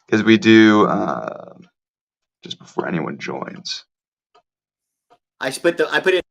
because we do just before anyone joins. I put it.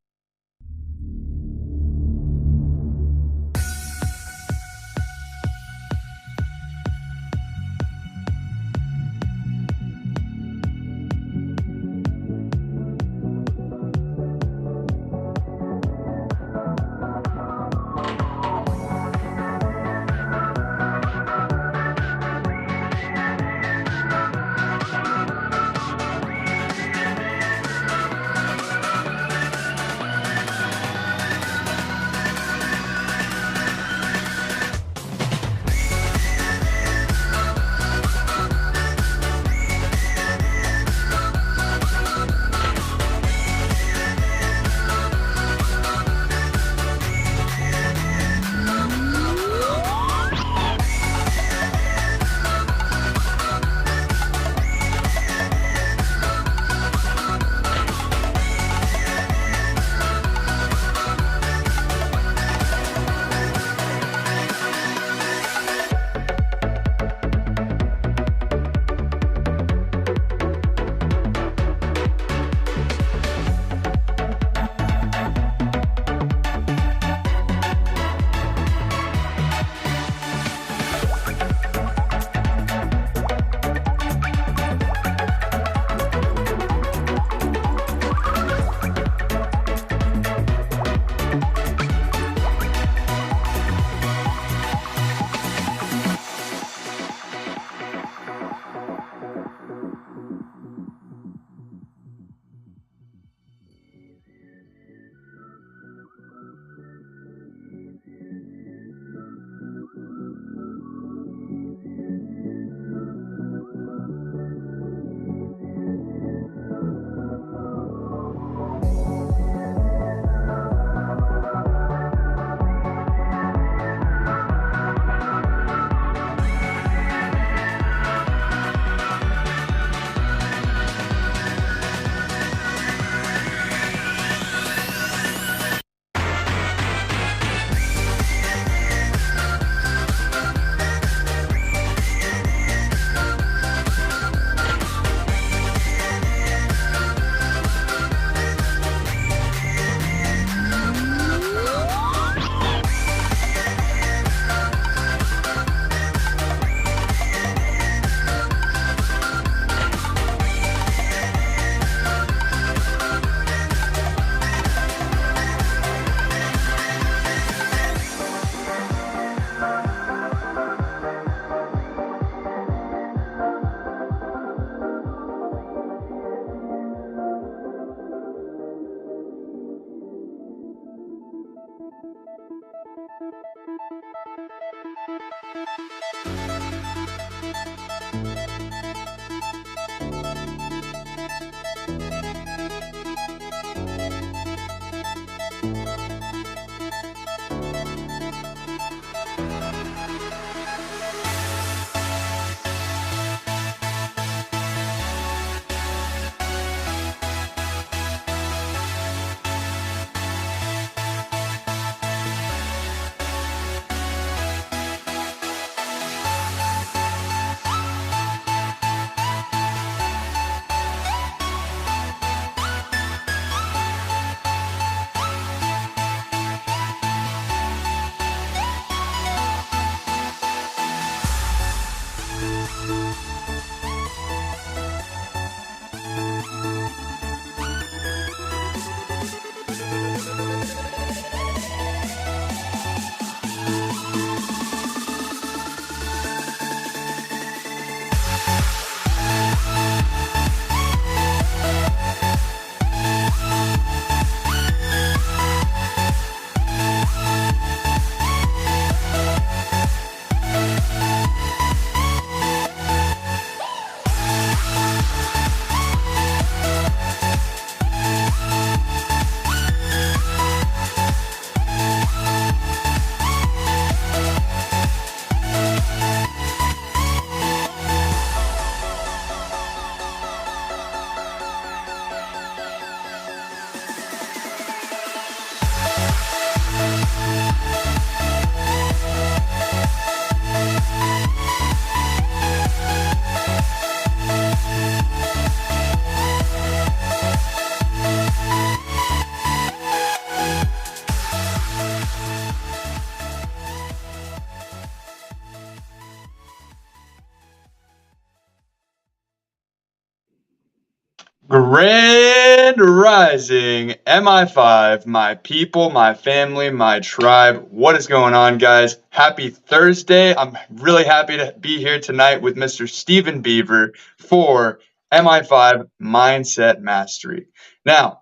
Grand Rising, Mi5, my people, my family, my tribe. What is going on, guys? Happy Thursday. I'm really happy to be here tonight with Mr. Stephen Beaver for Mi5 Mindset Mastery. Now,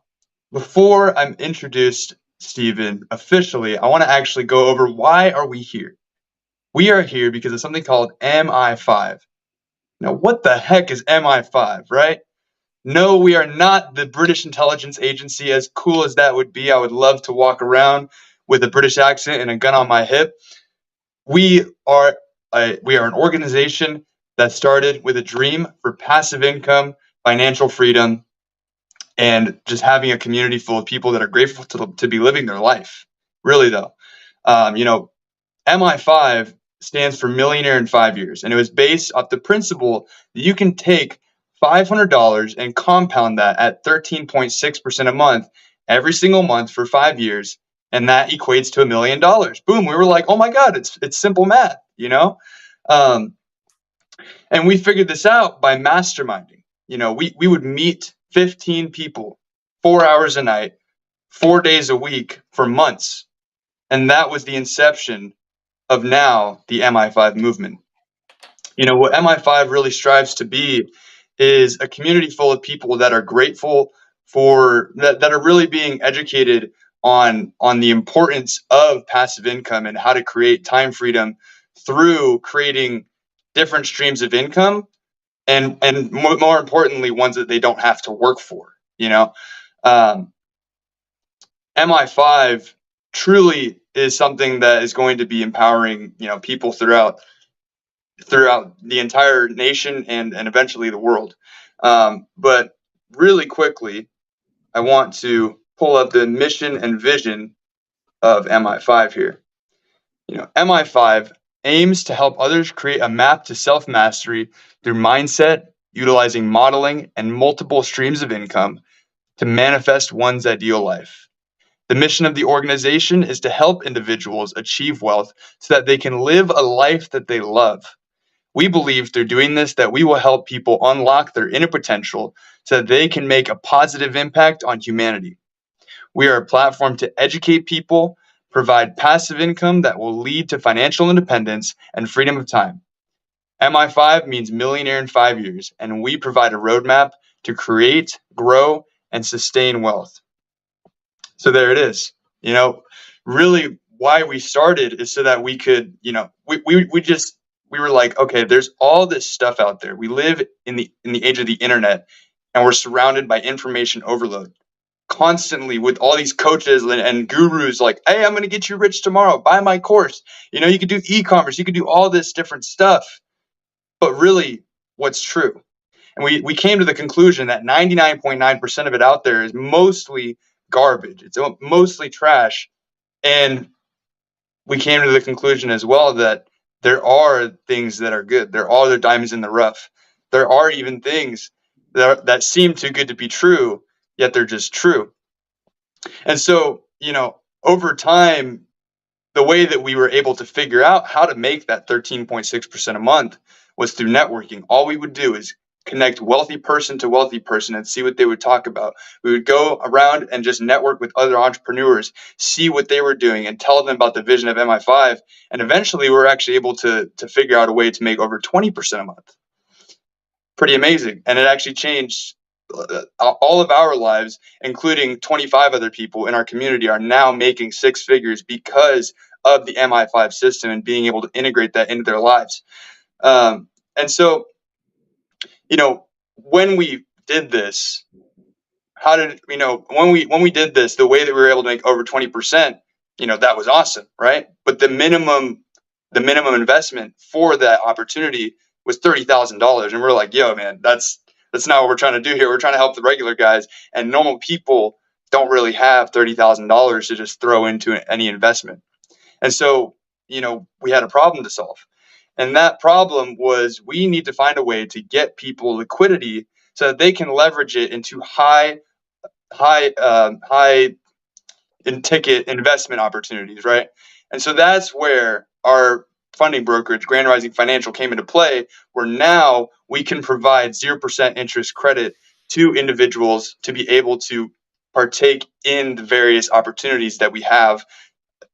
before I'm introduced Stephen officially, I want to actually go over why are we here. We are here because of something called Mi5. Now, what the heck is Mi5, right? No, we are not the British intelligence agency. As cool as that would be, I would love to walk around with a British accent and a gun on my hip. We are an organization that started with a dream for passive income, financial freedom, and just having a community full of people that are grateful to be living their life. Really, though, Mi5 stands for Millionaire in 5 Years, and it was based off the principle that you can take $500 and compound that at 13.6% a month every single month for 5 years, and that equates to $1 million. Boom! We were like, oh my God, it's simple math, you know. Um, and we figured this out by masterminding. We would meet 15 people, 4 hours a night, 4 days a week for months, and that was the inception of now the Mi5 movement. What Mi5 really strives to be is a community full of people that are grateful for that are really being educated on the importance of passive income and how to create time freedom through creating different streams of income and more importantly ones that they don't have to work for. Um, Mi5 truly is something that is going to be empowering people throughout the entire nation and eventually the world. But really quickly, I want to pull up the mission and vision of Mi5 here. Mi5 aims to help others create a map to self-mastery through mindset, utilizing modeling and multiple streams of income to manifest one's ideal life. The mission of the organization is to help individuals achieve wealth so that they can live a life that they love. We believe through doing this that we will help people unlock their inner potential so that they can make a positive impact on humanity. We are a platform to educate people, provide passive income that will lead to financial independence and freedom of time. Mi5 means millionaire in 5 years, and we provide a roadmap to create, grow, and sustain wealth. So there it is. Really why we started is so that we could, we were like, okay, there's all this stuff out there. We live in the age of the internet, and we're surrounded by information overload constantly with all these coaches and gurus like, hey, I'm going to get you rich tomorrow. Buy my course. You could do e-commerce. You could do all this different stuff. But really, what's true? And we came to the conclusion that 99.9% of it out there is mostly garbage. It's mostly trash. And we came to the conclusion as well that there are things that are good. There are other diamonds in the rough. There are even things that seem too good to be true, yet they're just true. And so, over time, the way that we were able to figure out how to make that 13.6% a month was through networking. All we would do is connect wealthy person to wealthy person and see what they would talk about. We would go around and just network with other entrepreneurs, see what they were doing and tell them about the vision of Mi5. And eventually we were actually able to figure out a way to make over 20% a month. Pretty amazing. And it actually changed all of our lives, including 25 other people in our community are now making six figures because of the Mi5 system and being able to integrate that into their lives. And so, when we did this, when we did this, the way that we were able to make over 20%, that was awesome, right? But the minimum investment for that opportunity was $30,000. And we're like, yo, man, that's not what we're trying to do here. We're trying to help the regular guys, and normal people don't really have $30,000 to just throw into any investment. And so, we had a problem to solve. And that problem was we need to find a way to get people liquidity so that they can leverage it into high in ticket investment opportunities, right? And so that's where our funding brokerage, Grand Rising Financial, came into play, where now we can provide 0% interest credit to individuals to be able to partake in the various opportunities that we have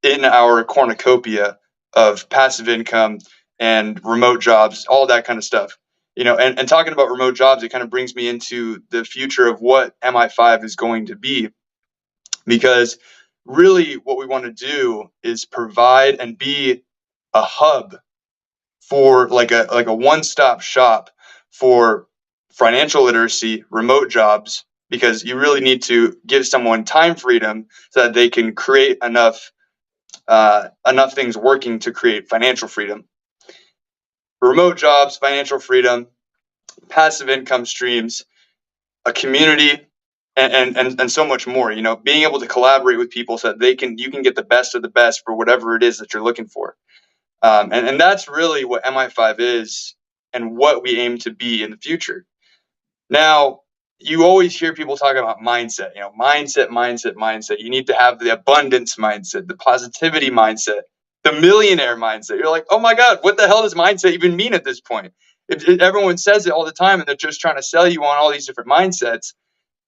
in our cornucopia of passive income and remote jobs, all that kind of stuff. And talking about remote jobs, it kind of brings me into the future of what Mi5 is going to be, because really what we want to do is provide and be a hub for like a one-stop shop for financial literacy, remote jobs, because you really need to give someone time freedom so that they can create enough things working to create financial freedom. Remote jobs, financial freedom, passive income streams, a community, and so much more. Being able to collaborate with people so that you can get the best of the best for whatever it is that you're looking for. And that's really what Mi5 is and what we aim to be in the future. Now, you always hear people talk about mindset, mindset. You need to have the abundance mindset, the positivity mindset, the millionaire mindset. You're like, oh my God, what the hell does mindset even mean at this point? If everyone says it all the time and they're just trying to sell you on all these different mindsets,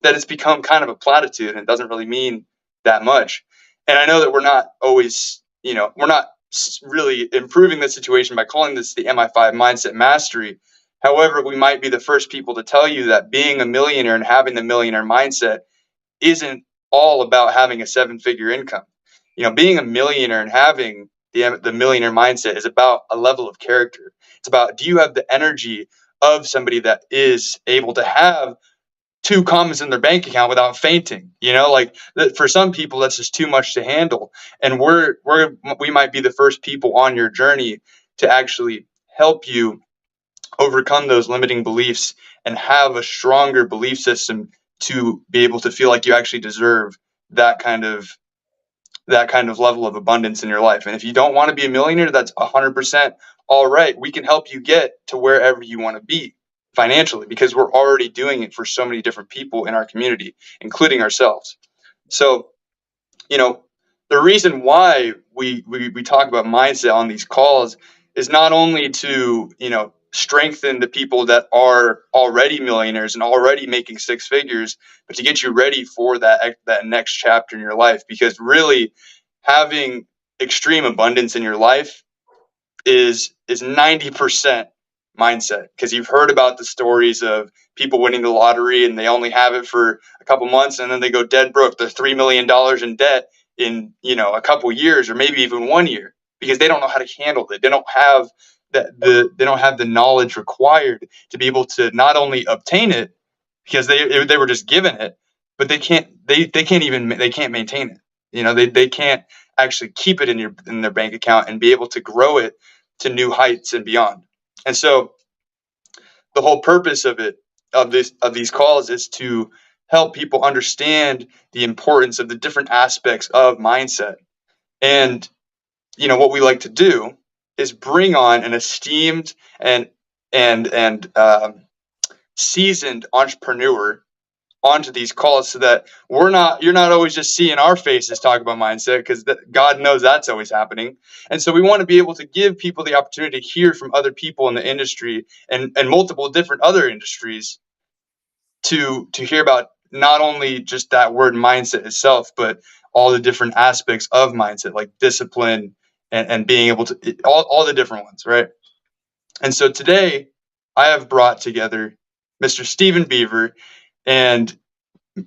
that it's become kind of a platitude and it doesn't really mean that much. And I know that we're not always, we're not really improving the situation by calling this the Mi5 Mindset Mastery. However, we might be the first people to tell you that being a millionaire and having the millionaire mindset isn't all about having a seven-figure income. Being a millionaire and having the millionaire mindset is about a level of character. It's about, do you have the energy of somebody that is able to have 2 commas in their bank account without fainting? For some people, that's just too much to handle. And we might be the first people on your journey to actually help you overcome those limiting beliefs and have a stronger belief system to be able to feel like you actually deserve that kind of level of abundance in your life. And if you don't want to be a millionaire, that's 100% all right. We can help you get to wherever you want to be financially, because we're already doing it for so many different people in our community, including ourselves. So, the reason why we talk about mindset on these calls is not only to, strengthen the people that are already millionaires and already making 6 figures, but to get you ready for that next chapter in your life. Because really, having extreme abundance in your life is 90% mindset. Because you've heard about the stories of people winning the lottery and they only have it for a couple months and then they go dead broke. They're $3 million in debt in a couple years, or maybe even 1 year, because they don't know how to handle it. They don't have they don't have the knowledge required to be able to not only obtain it, because they were just given it, but they can't maintain it. They can't actually keep it in their bank account and be able to grow it to new heights and beyond. And so the whole purpose of these calls is to help people understand the importance of the different aspects of mindset. And what we like to do is bring on an esteemed and seasoned entrepreneur onto these calls, so that you're not always just seeing our faces talk about mindset, because God knows that's always happening. And so we want to be able to give people the opportunity to hear from other people in the industry and multiple different other industries to hear about not only just that word mindset itself, but all the different aspects of mindset, like discipline and being able to, all the different ones, right? And so today I have brought together Mr. Stephen Beaver. And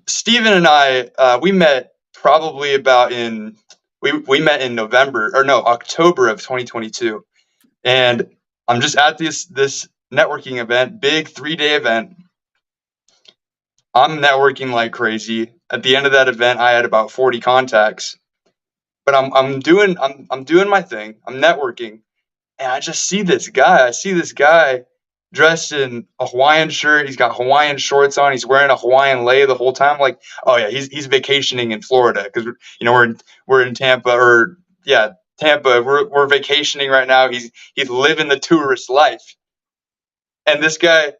Stephen and I, we met probably we met in October of 2022. And I'm just at this networking event, big 3-day event. I'm networking like crazy. At the end of that event, I had about 40 contacts. But I'm doing my thing. I'm networking, and I just see this guy. I see this guy dressed in a Hawaiian shirt. He's got Hawaiian shorts on. He's wearing a Hawaiian lei the whole time. Like, oh yeah, he's vacationing in Florida, because we're in Tampa, or yeah, Tampa. We're vacationing right now. He's living the tourist life. And this guy,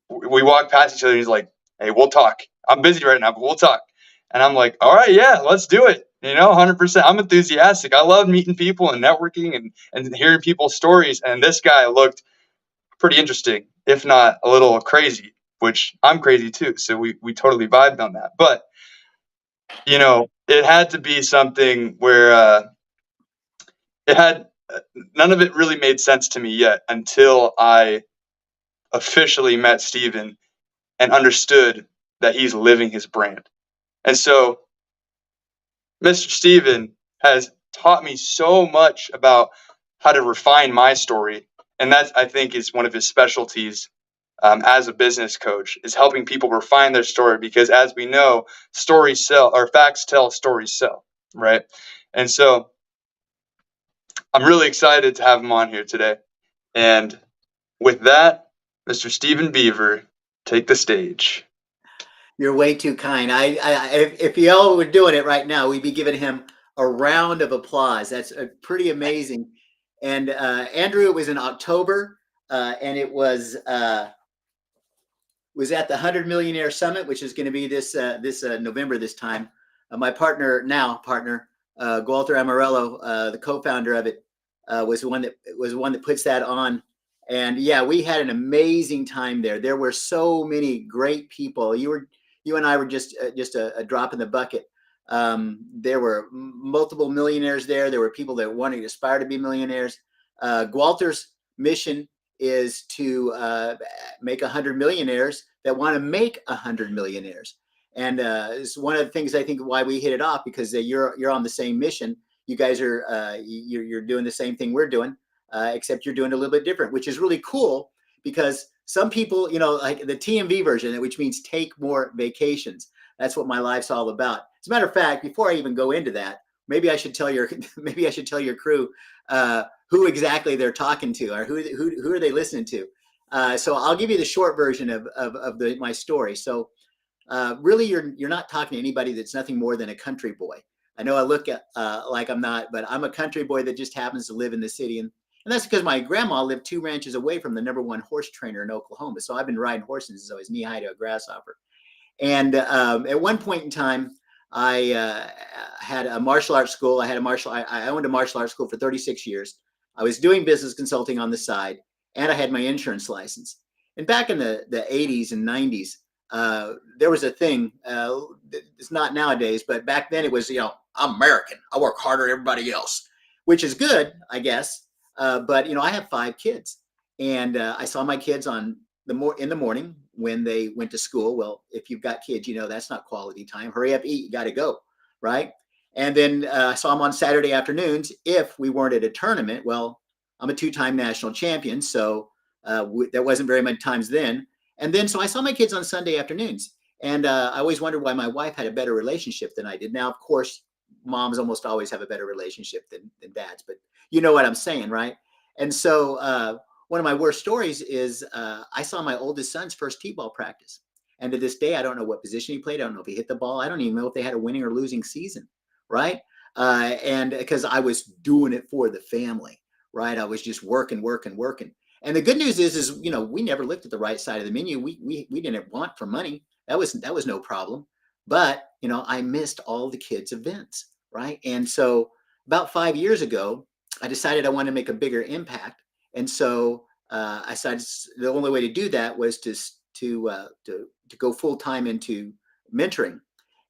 we walk past each other. And he's like, "Hey, we'll talk. I'm busy right now, but we'll talk." And I'm like, "All right, yeah, let's do it." 100%. I'm enthusiastic. I love meeting people and networking and hearing people's stories. And this guy looked pretty interesting, if not a little crazy. which I'm crazy too. So we totally vibed on that. But, it had to be something where it had none of it really made sense to me yet until I officially met Steven and understood that he's living his brand. And so Mr. Steven has taught me so much about how to refine my story. And that, I think, is one of his specialties as a business coach, is helping people refine their story, because as we know, stories sell, or facts tell, stories sell, right? And so I'm really excited to have him on here today. And with that, Mr. Steven Beaver, take the stage. You're way too kind. If y'all were doing it right now, we'd be giving him a round of applause. That's pretty amazing. And Andrew, it was in October, and it was at the 100 Millionaire Summit, which is going to be this November this time. My partner, Walter Amarello, the co-founder of it, was the one that puts that on. And yeah, we had an amazing time there. There were so many great people. You and I were just a drop in the bucket. There were multiple millionaires there. There were people that wanted to aspire to be millionaires. Walter's mission is to make 100 millionaires that want to make 100 millionaires. And it's one of the things I think why we hit it off, because you're on the same mission. You guys are you're doing the same thing we're doing, except you're doing it a little bit different, which is really cool, because some people, like the TMV version, which means take more vacations. That's what my life's all about. As a matter of fact, before I even go into that, maybe I should tell your crew who exactly they're talking to, or who are they listening to. So I'll give you the short version of my story. So really, you're not talking to anybody that's nothing more than a country boy. I know I look at like I'm not, but I'm a country boy that just happens to live in the city. And that's because my grandma lived 2 ranches away from the #1 horse trainer in Oklahoma. So I've been riding horses since I was knee-high to a grasshopper. And at one point in time, I had a martial arts school. I owned a martial arts school for 36 years. I was doing business consulting on the side, and I had my insurance license. And back in the 80s and 90s, there was a thing. It's not nowadays, but back then it was, I'm American. I work harder than everybody else, which is good, I guess. But I have 5 kids, and I saw my kids in the morning when they went to school. Well, if you've got kids, that's not quality time. Hurry up, eat, you got to go, right? And then I saw them on Saturday afternoons if we weren't at a tournament. Well, I'm a 2-time national champion, so there wasn't very many times then. And then so I saw my kids on Sunday afternoons, and I always wondered why my wife had a better relationship than I did. Now, of course, moms almost always have a better relationship than dads, but you know what I'm saying, right? And so one of my worst stories is I saw my oldest son's first t-ball practice. And to this day, I don't know what position he played. I don't know if he hit the ball. I don't even know if they had a winning or losing season, right? And because I was doing it for the family, right? I was just working. And the good news is we never looked at the right side of the menu. We didn't want for money. That was no problem. But I missed all the kids' events, right? And so about 5 years ago, I decided I wanted to make a bigger impact. And so I decided the only way to do that was to go full time into mentoring.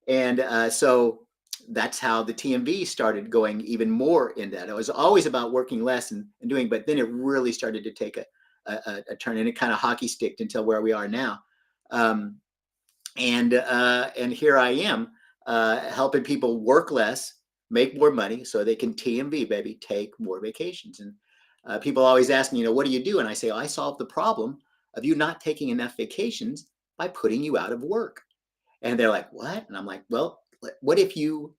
And so that's how the TMV started going even more in that. It was always about working less and doing, but then it really started to take a turn, and it kind of hockey sticked until where we are now. And here I am helping people work less, make more money, so they can TMV, baby, take more vacations. And people always ask me, what do you do? And I say, I solve the problem of you not taking enough vacations by putting you out of work. And they're like, what? And I'm like, well, what if you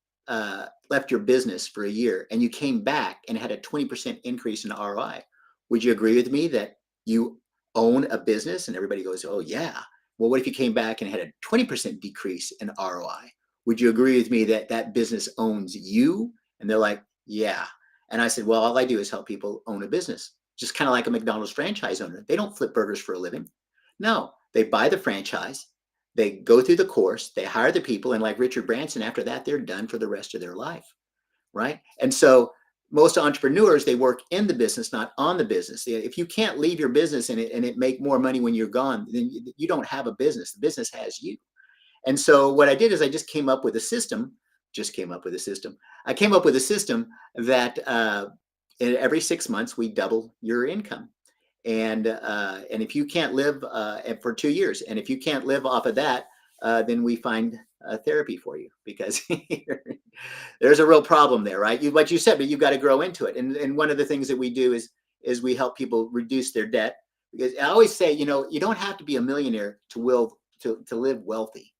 left your business for a year and you came back and had a 20% increase in ROI? Would you agree with me that you own a business? And everybody goes, oh, yeah. Well, what if you came back and had a 20% decrease in ROI? Would you agree with me that that business owns you? And they're like, yeah. And I said, well, all I do is help people own a business, just kind of like a McDonald's franchise owner. They don't flip burgers for a living. No, they buy the franchise. They go through the course, they hire the people, and like Richard Branson, after that, they're done for the rest of their life, right? And so most entrepreneurs, they work in the business, not on the business. If you can't leave your business and it make more money when you're gone, then you don't have a business. The business has you. And so what I did is I just came up with a system. I came up with a system that every 6 months we double your income. And if you can't live for 2 years, and if you can't live off of that, then we find therapy for you, because there's a real problem there, right? Like you said, but you've got to grow into it. And one of the things that we do is we help people reduce their debt. Because I always say, you don't have to be a millionaire to live wealthy.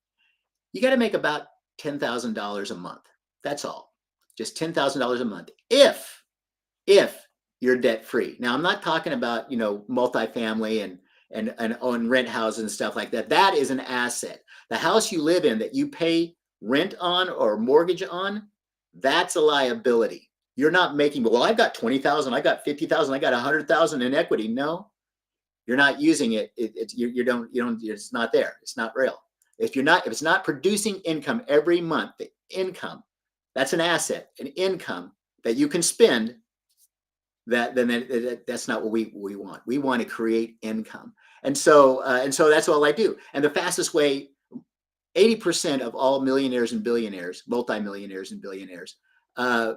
You got to make about $10,000 a month. That's all. Just $10,000 a month. If you're debt free. Now, I'm not talking about, multifamily and own rent houses and stuff like that. That is an asset. The house you live in that you pay rent on or mortgage on, that's a liability. You're not making, well, I've got 20,000, I got 50,000, I got 100,000 in equity. No, you're not using it. It's not there. It's not real. If it's not producing income every month, the income, that's an asset, an income that you can spend. That's not what we want. We want to create income. And so that's all I do. And the fastest way, 80% of all millionaires and billionaires, multimillionaires and billionaires,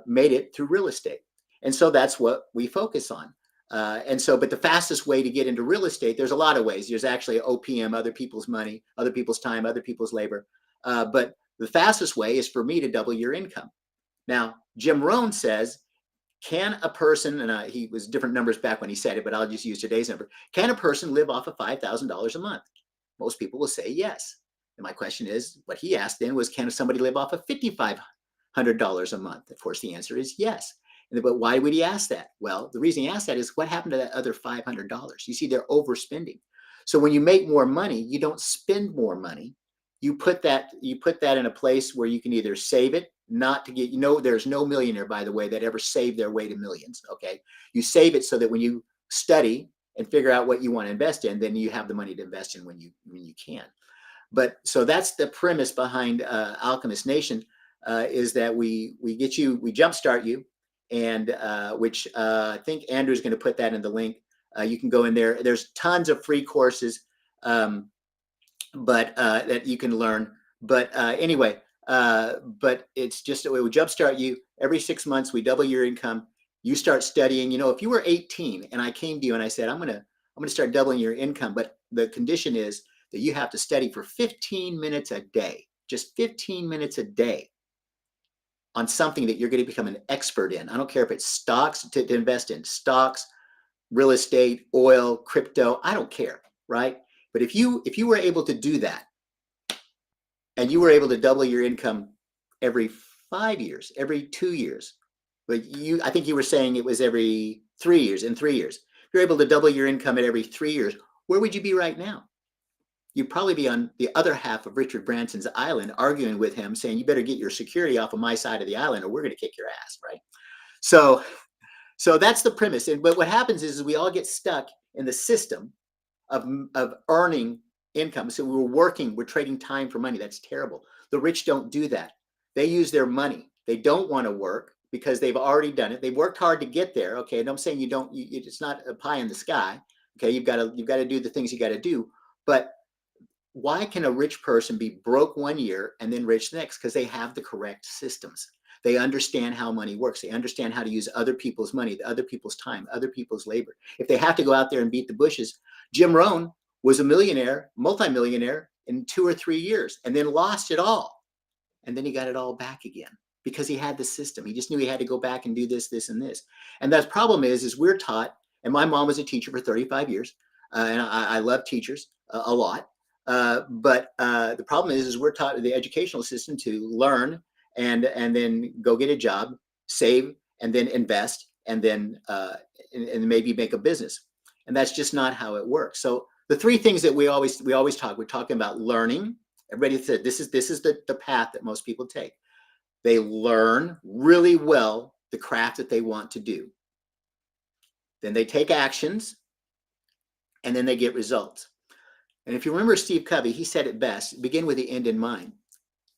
made it through real estate. And so that's what we focus on. But the fastest way to get into real estate, there's a lot of ways. There's actually OPM, other people's money, other people's time, other people's labor. But the fastest way is for me to double your income. Now, Jim Rohn says, can a person, and he was different numbers back when he said it, but I'll just use today's number. Can a person live off of $5,000 a month? Most people will say yes. And my question is, what he asked then was, can somebody live off of $5,500 a month? Of course, the answer is yes. But why would he ask that? Well, the reason he asked that is, what happened to that other $500? You see, they're overspending. So when you make more money, you don't spend more money. You put that in a place where you can either save it, not to get, there's no millionaire, by the way, that ever saved their way to millions. Okay. You save it so that when you study and figure out what you want to invest in, then you have the money to invest in when you can. But so that's the premise behind Alchemist Nation, is that we jumpstart you, and which I think Andrew's going to put that in the link. You can go in there. There's tons of free courses, but that you can learn. But anyway, but it's just we would jumpstart you. Every 6 months, we double your income. You start studying. If you were 18 and I came to you and I said, I'm gonna start doubling your income, but the condition is that you have to study for 15 minutes a day, just 15 minutes a day, on something that you're going to become an expert in. I don't care if it's stocks, to invest in stocks, real estate, oil, crypto. I don't care, right? But if you were able to do that, and you were able to double your income every 5 years, every 2 years, but I think you were saying it was every 3 years. In 3 years, if you're able to double your income at every 3 years, where would you be right now? You'd probably be on the other half of Richard Branson's island, arguing with him, saying, you better get your security off of my side of the island or we're going to kick your ass, right? So that's the premise. But what happens is we all get stuck in the system of earning income. So we're trading time for money. That's terrible. The rich don't do that. They use their money. They don't want to work because they've already done it. They've worked hard to get there. Okay. And I'm saying it's not a pie in the sky. Okay. You've got to do the things you got to do. But why can a rich person be broke 1 year and then rich the next? Because they have the correct systems. They understand how money works. They understand how to use other people's money, other people's time, other people's labor. If they have to go out there and beat the bushes, Jim Rohn was a millionaire, multimillionaire in 2 or 3 years, and then lost it all. And then he got it all back again because he had the system. He just knew he had to go back and do this, this, and this. And the problem is we're taught, and my mom was a teacher for 35 years, and I love teachers a lot. But the problem is we're taught the educational system to learn and then go get a job, save, and then invest, and then and maybe make a business. And that's just not how it works. So the three things that we always talk, we're talking about learning. Everybody said this is the path that most people take. They learn really well the craft that they want to do. Then they take actions, and then they get results. And if you remember Steve Covey, he said it best, begin with the end in mind.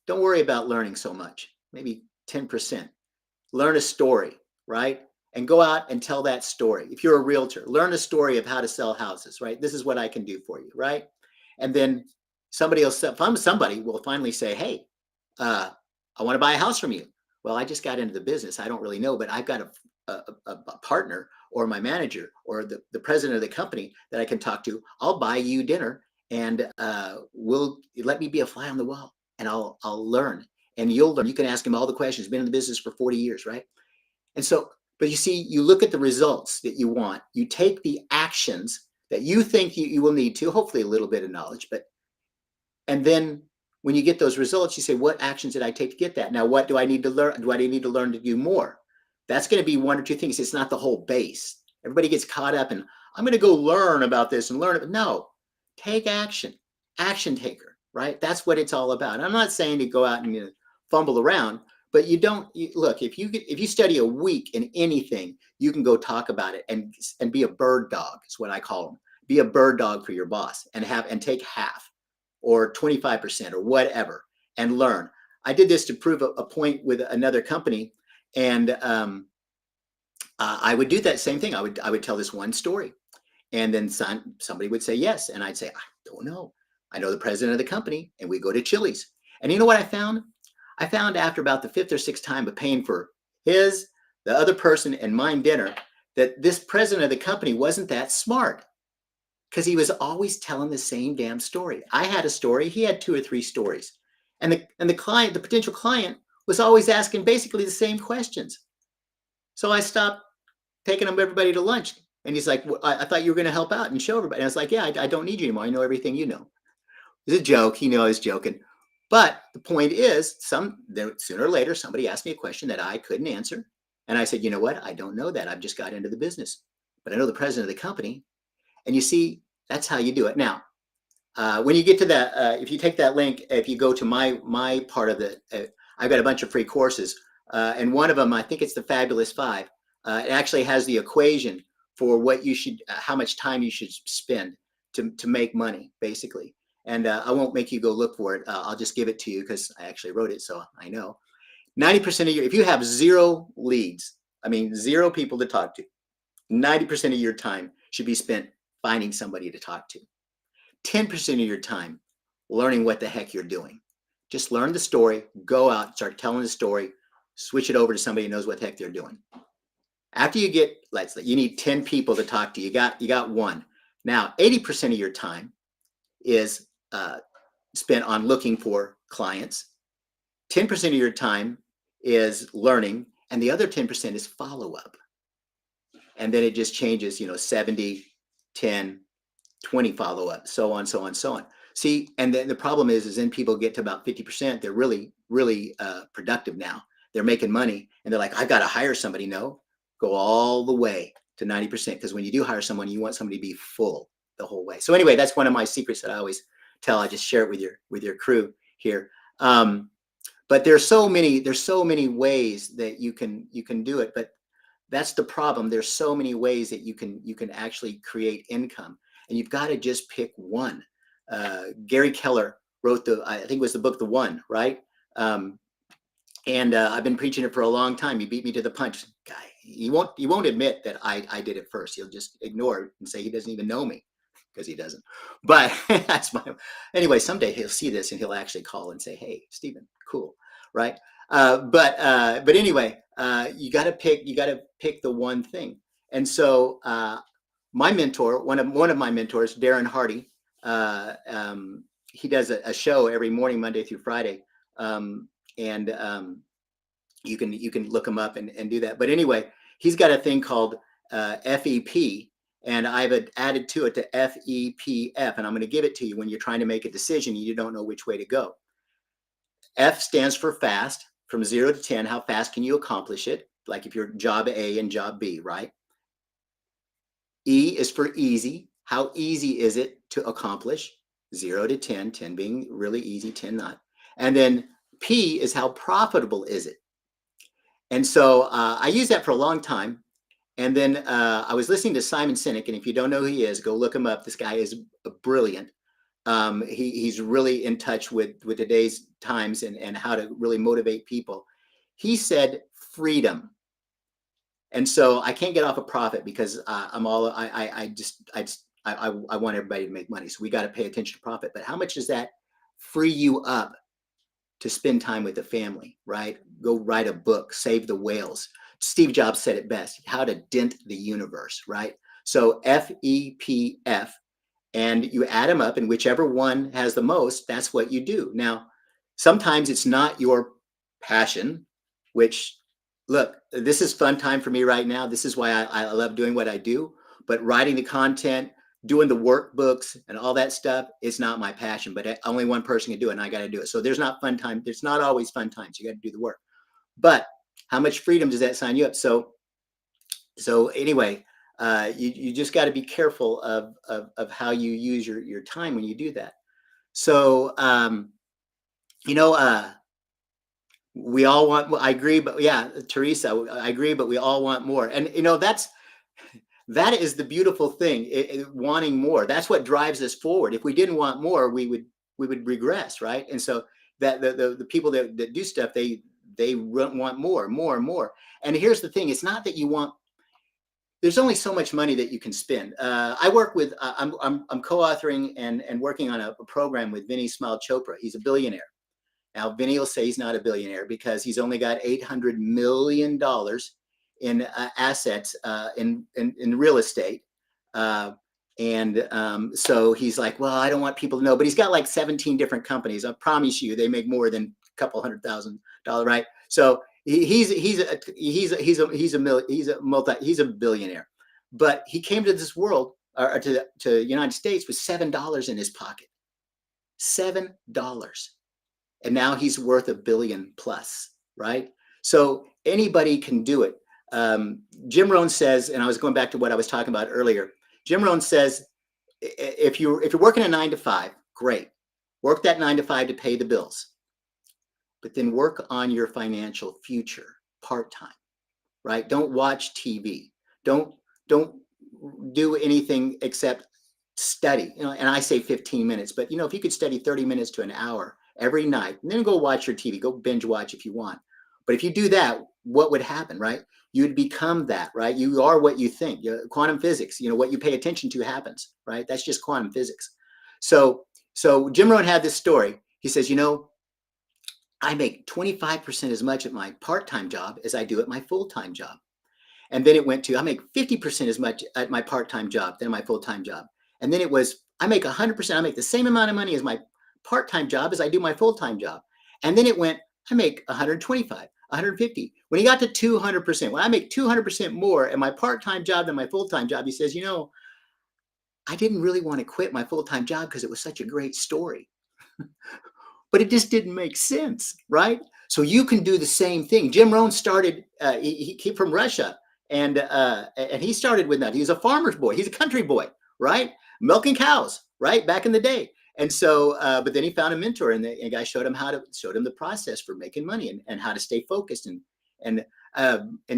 Don't worry about learning so much, maybe 10%. Learn a story. right? And go out and tell that story. If you're a realtor, learn a story of how to sell houses, right? This is what I can do for you, right? And then somebody will finally say, hey, I want to buy a house from you. Well, I just got into the business. I don't really know, but I've got a partner or my manager or the president of the company that I can talk to. I'll buy you dinner and will let me be a fly on the wall, and I'll learn, and you'll learn. You can ask him all the questions. Been in the business for 40 years, right? And so, but you see, you look at the results that you want. You take the actions that you think you will need to, hopefully a little bit of knowledge, but and then when you get those results, you say, what actions did I take to get that? Now, what do I need to learn? Do I need to learn to do more? That's going to be one or two things. It's not the whole base. Everybody gets caught up in, I'm going to go learn about this and learn it. No, take action, action taker, right? That's what it's all about. I'm not saying to go out and fumble around, but look, if you study a week in anything, you can go talk about it and be a bird dog is what I call them. Be a bird dog for your boss and take half or 25% or whatever and learn. I did this to prove a point with another company, and I would do that same thing. I would tell this one story, and then somebody would say yes, and I'd say I don't know. I know the president of the company, and we go to Chili's. And you know what I found? I found after about the fifth or sixth time of paying for the other person, and mine dinner, that this president of the company wasn't that smart, because he was always telling the same damn story. I had a story, he had 2 or 3 stories. And the potential client was always asking basically the same questions. So I stopped taking everybody to lunch. And he's like, well, I thought you were going to help out and show everybody. And I was like, yeah, I don't need you anymore. I know everything you know. It's a joke. He knew I was joking. But the point is, sooner or later, somebody asked me a question that I couldn't answer. And I said, you know what? I don't know that. I've just got into the business. But I know the president of the company. And you see, that's how you do it. Now, when you get to that, if you take that link, if you go to my part of the, I've got a bunch of free courses, and one of them, I think it's the Fabulous Five. It actually has the equation for how much time you should spend to make money, basically. And I won't make you go look for it. I'll just give it to you because I actually wrote it, so I know. 90% of if you have 0 leads, I mean 0 people to talk to, 90% of your time should be spent finding somebody to talk to. 10% of your time learning what the heck you're doing. Just learn the story, go out, start telling the story, switch it over to somebody who knows what the heck they're doing. After you get, you need 10 people to talk to. You got 1. Now, 80% of your time is spent on looking for clients. 10% of your time is learning, and the other 10% is follow-up. And then it just changes, 70, 10, 20 follow-up, so on, so on, so on. See, and then the problem is then people get to about 50%. They're really, really productive now. They're making money, and they're like, I've got to hire somebody. No, go all the way to 90%, because when you do hire someone, you want somebody to be full the whole way. So anyway, that's one of my secrets that I always tell. I just share it with your crew here. But there's so many ways that you can do it. But that's the problem. There's so many ways that you can actually create income, and you've got to just pick one. Gary Keller wrote I think it was the book, The One, right? And I've been preaching it for a long time. He beat me to the punch, guy. He won't admit that I did it first. He'll just ignore it and say he doesn't even know me, because he doesn't. But anyway, someday he'll see this and he'll actually call and say, hey, Stephen, cool, right? But anyway, you got to pick the one thing. And so my mentor, one of my mentors, Darren Hardy, he does a show every morning, Monday through Friday. And you can look him up and do that. But anyway, he's got a thing called FEP, and I've added to it to FEPF, and I'm going to give it to you when you're trying to make a decision. You don't know which way to go. F stands for fast, from 0 to 10. How fast can you accomplish it? Like if you're job A and job B, right? E is for easy. How easy is it to accomplish? 0 to 10, 10 being really easy, 10 not. And then P is how profitable is it? And so I used that for a long time. And then I was listening to Simon Sinek, and if you don't know who he is, go look him up. This guy is brilliant. He's really in touch with today's times and how to really motivate people. He said freedom And so I can't get off a profit because I'm all I want everybody to make money. So we got to pay attention to profit. But how much does that free you up to spend time with the family, right? Go write a book, Save the Whales. Steve Jobs said it best, how to dent the universe, right? So FEPF, and you add them up, and whichever one has the most, that's what you do. Now, sometimes it's not your passion, which, look, this is fun time for me right now. This is why I love doing what I do. But writing the content, doing the workbooks and all that stuff is not my passion, but only one person can do it, and I got to do it. So there's not fun time. There's not always fun times. You got to do the work. But how much freedom does that sign you up? So anyway, you just got to be careful of how you use your time when you do that. So you know, we all want. I agree, but yeah, Teresa, I agree, but we all want more. And you know, that is the beautiful thing. Wanting more. That's what drives us forward. If we didn't want more, we would regress, right? And so that the people that do stuff, they want more, more, and more. And here's the thing: it's not that you want. There's only so much money that you can spend. I work with. I'm co-authoring and working on a program with Vinny Smile Chopra. He's a billionaire. Now, Vinny will say he's not a billionaire because he's only got $800 million in assets in real estate. So he's like, well, I don't want people to know, but he's got like 17 different companies. I promise you, they make more than a couple $100,000, right? So he's a billionaire, but he came to this world or to the United States with $7 in his pocket, $7. And now he's worth $1 billion plus, right? So anybody can do it. Jim Rohn says, and I was going back to what I was talking about earlier. Jim Rohn says, if you're working a 9 to 5, great. Work that 9 to 5 to pay the bills, but then work on your financial future part-time, right? Don't watch TV. Don't do anything except study. You know, and I say 15 minutes, but you know, if you could study 30 minutes to an hour every night, and then go watch your TV, go binge watch if you want. But if you do that, what would happen, right? You'd become that, right? You are what you think. Quantum physics, you know, what you pay attention to happens, right? That's just quantum physics. So Jim Rohn had this story. He says, you know, I make 25% as much at my part-time job as I do at my full-time job. And then it went to, I make 50% as much at my part-time job than my full-time job. And then it was, I make 100%, I make the same amount of money as my part-time job as I do my full-time job. And then it went, I make 125, 150. When he got to 200%, when I make 200% more at my part-time job than my full-time job, he says, you know, I didn't really want to quit my full-time job because it was such a great story. But it just didn't make sense, right? So you can do the same thing. Jim Rohn started, he came from Russia, and he started with that. He's a farmer's boy. He's a country boy, right? Milking cows, right? Back in the day. And so, but then he found a mentor, and the guy showed him the process for making money and how to stay focused and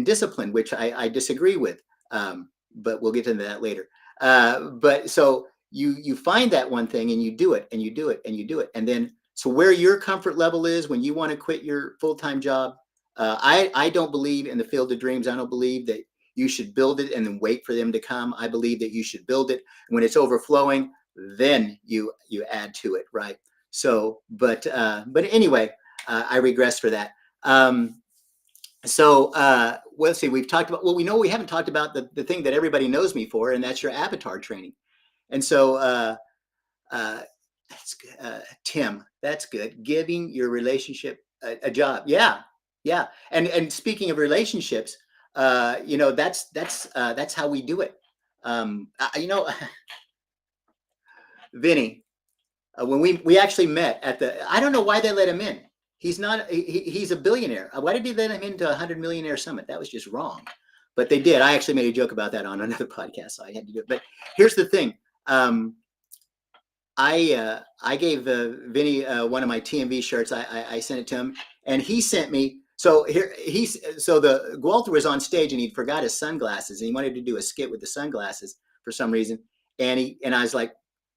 disciplined, which I disagree with. But we'll get into that later. But so you find that one thing and you do it and you do it and you do it. And then, so where your comfort level is when you want to quit your full-time job, I don't believe in the field of dreams. I don't believe that you should build it and then wait for them to come. I believe that you should build it when it's overflowing, then you add to it, right? So, but anyway, I regress for that. Let's see. We've talked about, well, we haven't talked about the thing that everybody knows me for, and that's your avatar training. And so, that's good. Tim, that's good. Giving your relationship a job. Yeah. Yeah. And speaking of relationships, you know, that's how we do it. You know, Vinny, when we actually met at I don't know why they let him in. He's not, he's a billionaire. Why did they let him into 100 Millionaire Summit? That was just wrong. But they did. I actually made a joke about that on another podcast, so I had to do it. But here's the thing. I gave Vinny one of my TMV shirts. I sent it to him, and he sent me. So the Walter was on stage and he forgot his sunglasses, and he wanted to do a skit with the sunglasses for some reason. And I was like,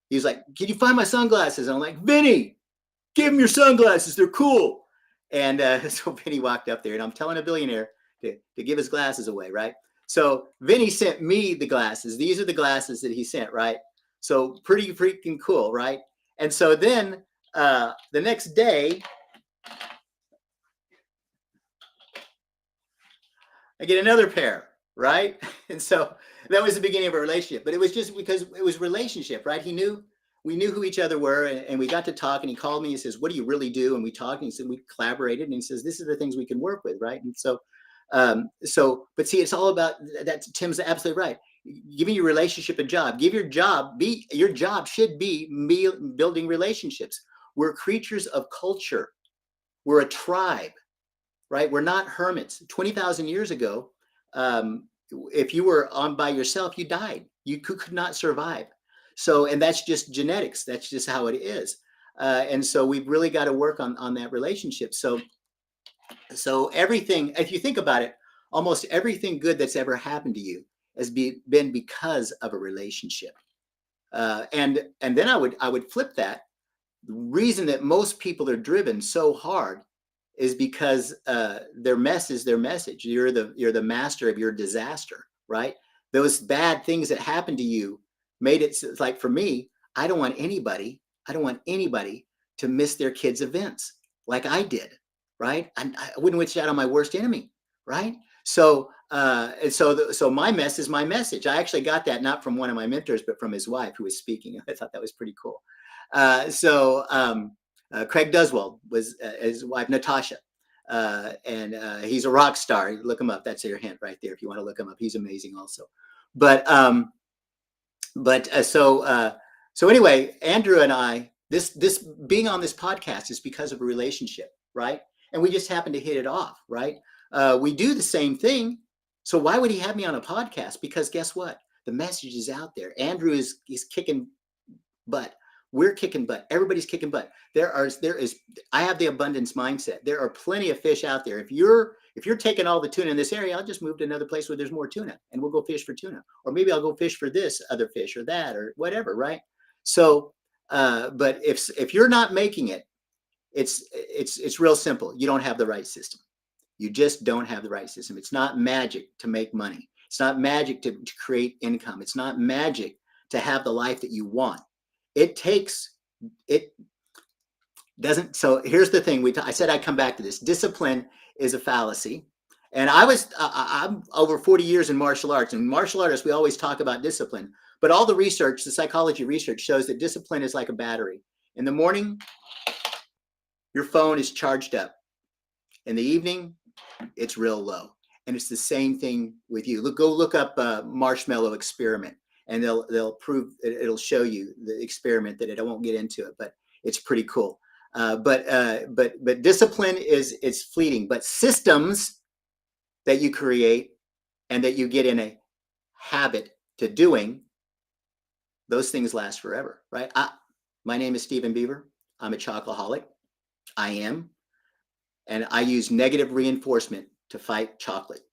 he was like, "Can you find my sunglasses?" And I'm like, "Vinny, give him your sunglasses. They're cool." And so Vinny walked up there, and I'm telling a billionaire, to give his glasses away, right? So Vinny sent me the glasses. These are the glasses that he sent, right? So pretty freaking cool, right? And so then the next day, I get another pair, right? And so that was the beginning of a relationship. But it was just because it was relationship, right? We knew who each other were, and we got to talk. And he called me and he says, "What do you really do?" And we talked, and he said, we collaborated. And he says, "This is the things we can work with," right? And so, but see, it's all about that. Tim's absolutely right. Giving your relationship a job. Give your job should be building relationships. We're creatures of culture. We're a tribe, right? We're not hermits. 20,000 years ago, if you were on by yourself, you died. You could not survive. So, and that's just genetics. That's just how it is. And so we've really got to work on that relationship. So everything, if you think about it, almost everything good that's ever happened to you has been because of a relationship. And then I would flip that. The reason that most people are driven so hard is because their mess is their message. You're the master of your disaster, right? Those bad things that happened to you made it like, for me, I don't want anybody to miss their kids' events like I did, right? I wouldn't wish that on my worst enemy, right? So so my mess is my message. I actually got that not from one of my mentors, but from his wife who was speaking. I thought that was pretty cool. Craig Duswell was his wife, Natasha, and he's a rock star. Look him up. That's your hint right there. If you want to look him up, he's amazing also. So anyway, Andrew and I, this being on this podcast is because of a relationship, right? And we just happen to hit it off, right? We do the same thing. So why would he have me on a podcast? Because guess what? The message is out there. Andrew is kicking butt. We're kicking butt. Everybody's kicking butt. I have the abundance mindset. There are plenty of fish out there. If you're taking all the tuna in this area, I'll just move to another place where there's more tuna and we'll go fish for tuna. Or maybe I'll go fish for this other fish or that or whatever, right? So, but if you're not making it, it's real simple. You don't have the right system. You just don't have the right system. It's not magic to make money. It's not magic to create income. It's not magic to have the life that you want. It doesn't. So here's the thing. I said I'd come back to this. Discipline is a fallacy. And I'm over 40 years in martial arts. And martial artists, we always talk about discipline. But all the research, the psychology research shows that discipline is like a battery. In the morning, your phone is charged up. In the evening, it's real low. And it's the same thing with you. Go look up marshmallow experiment. And they'll prove, it'll show you the experiment that I won't get into it, but it's pretty cool. But discipline is fleeting, but systems that you create and that you get in a habit to doing, those things last forever, right? My name is Stephen Beaver. I'm a chocoholic. I am. And I use negative reinforcement to fight chocolate,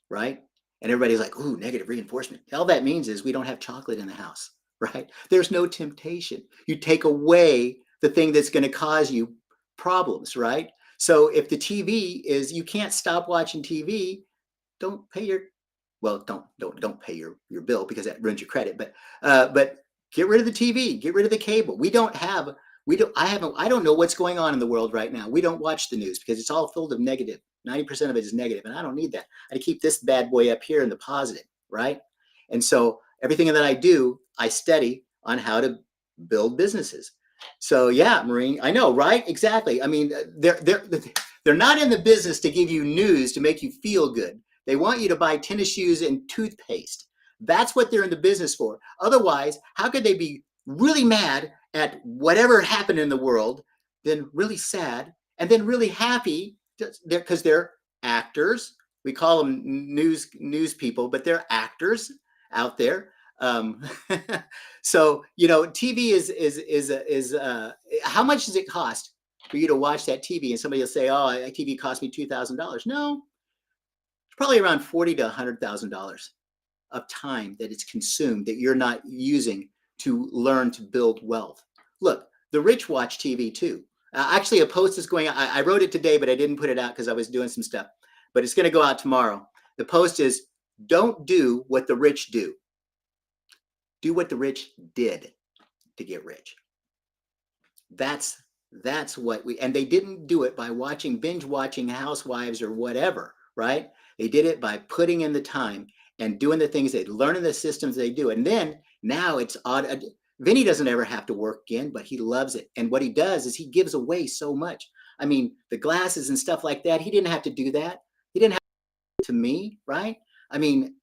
right? And everybody's like, ooh, negative reinforcement. All that means is we don't have chocolate in the house, right? There's no temptation. You take away the thing that's going to cause you problems, right? So if the TV is, you can't stop watching TV, don't pay your, well, don't pay your bill because that ruins your credit. But get rid of the TV, get rid of the cable. I don't know what's going on in the world right now. We don't watch the news because it's all filled of negative. 90% of it is negative, and I don't need that. I keep this bad boy up here in the positive, right? And so everything that I do, I study on how to build businesses. So yeah, Maureen, I know, right? Exactly. I mean, they're not in the business to give you news to make you feel good. They want you to buy tennis shoes and toothpaste. That's what they're in the business for. Otherwise, how could they be really mad at whatever happened in the world, then really sad, and then really happy because they're actors. We call them news people, but they're actors out there. So TV is how much does it cost for you to watch that TV? And somebody will say, "Oh, that TV cost me $2,000." No, it's probably around $40,000 to $100,000 of time that it's consumed that you're not using to learn to build wealth. Look, the rich watch TV too. Actually, a post is going on. I wrote it today, but I didn't put it out because I was doing some stuff. but it's going to go out tomorrow. The post is, don't do what the rich do. Do what the rich did to get rich. That's what we, and they didn't do it by binge watching Housewives or whatever, right? They did it by putting in the time and doing the things they learn in the systems they do. And then now it's odd. Vinny doesn't ever have to work again, but he loves it. And what he does is he gives away so much. I mean, the glasses and stuff like that, he didn't have to do that. He didn't have to me, right? I mean,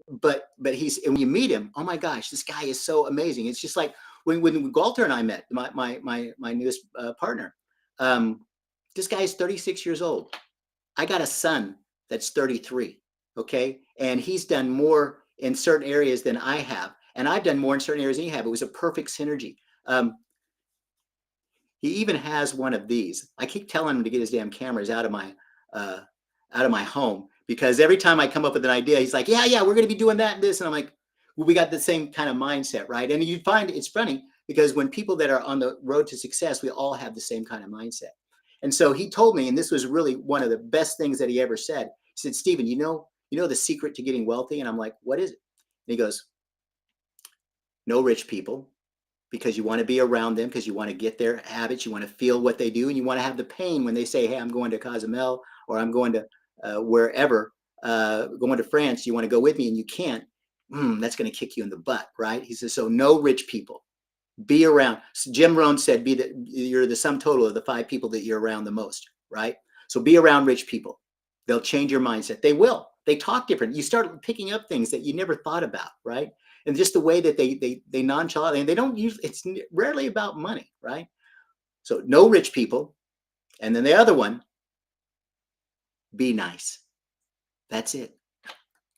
but he's, and when you meet him, oh my gosh, this guy is so amazing. It's just like when Galter and I met, my newest partner, this guy is 36 years old. I got a son that's 33. Okay. And he's done more in certain areas than I have. And I've done more in certain areas than he have. It was a perfect synergy. He even has one of these. I keep telling him to get his damn cameras out of my home, because every time I come up with an idea, he's like, yeah, we're going to be doing that and this. And I'm like, well, we got the same kind of mindset, right? And you find it's funny because when people that are on the road to success, we all have the same kind of mindset. And so he told me, and this was really one of the best things that he ever said. He said, Stephen, you know the secret to getting wealthy? And I'm like, what is it? And he goes, no rich people, because you want to be around them, because you want to get their habits, you want to feel what they do, and you want to have the pain when they say, hey, I'm going to Cozumel, or I'm going to wherever, going to France, you want to go with me, and you can't. That's going to kick you in the butt, right? He says, so no rich people. Be around. Jim Rohn said, you're the sum total of the 5 people that you're around the most, right? So be around rich people. They'll change your mindset. They will. They talk different. You start picking up things that you never thought about, right? And just the way that they nonchalant, and they don't use, it's rarely about money, right? So no rich people. And then the other one, be nice. That's it.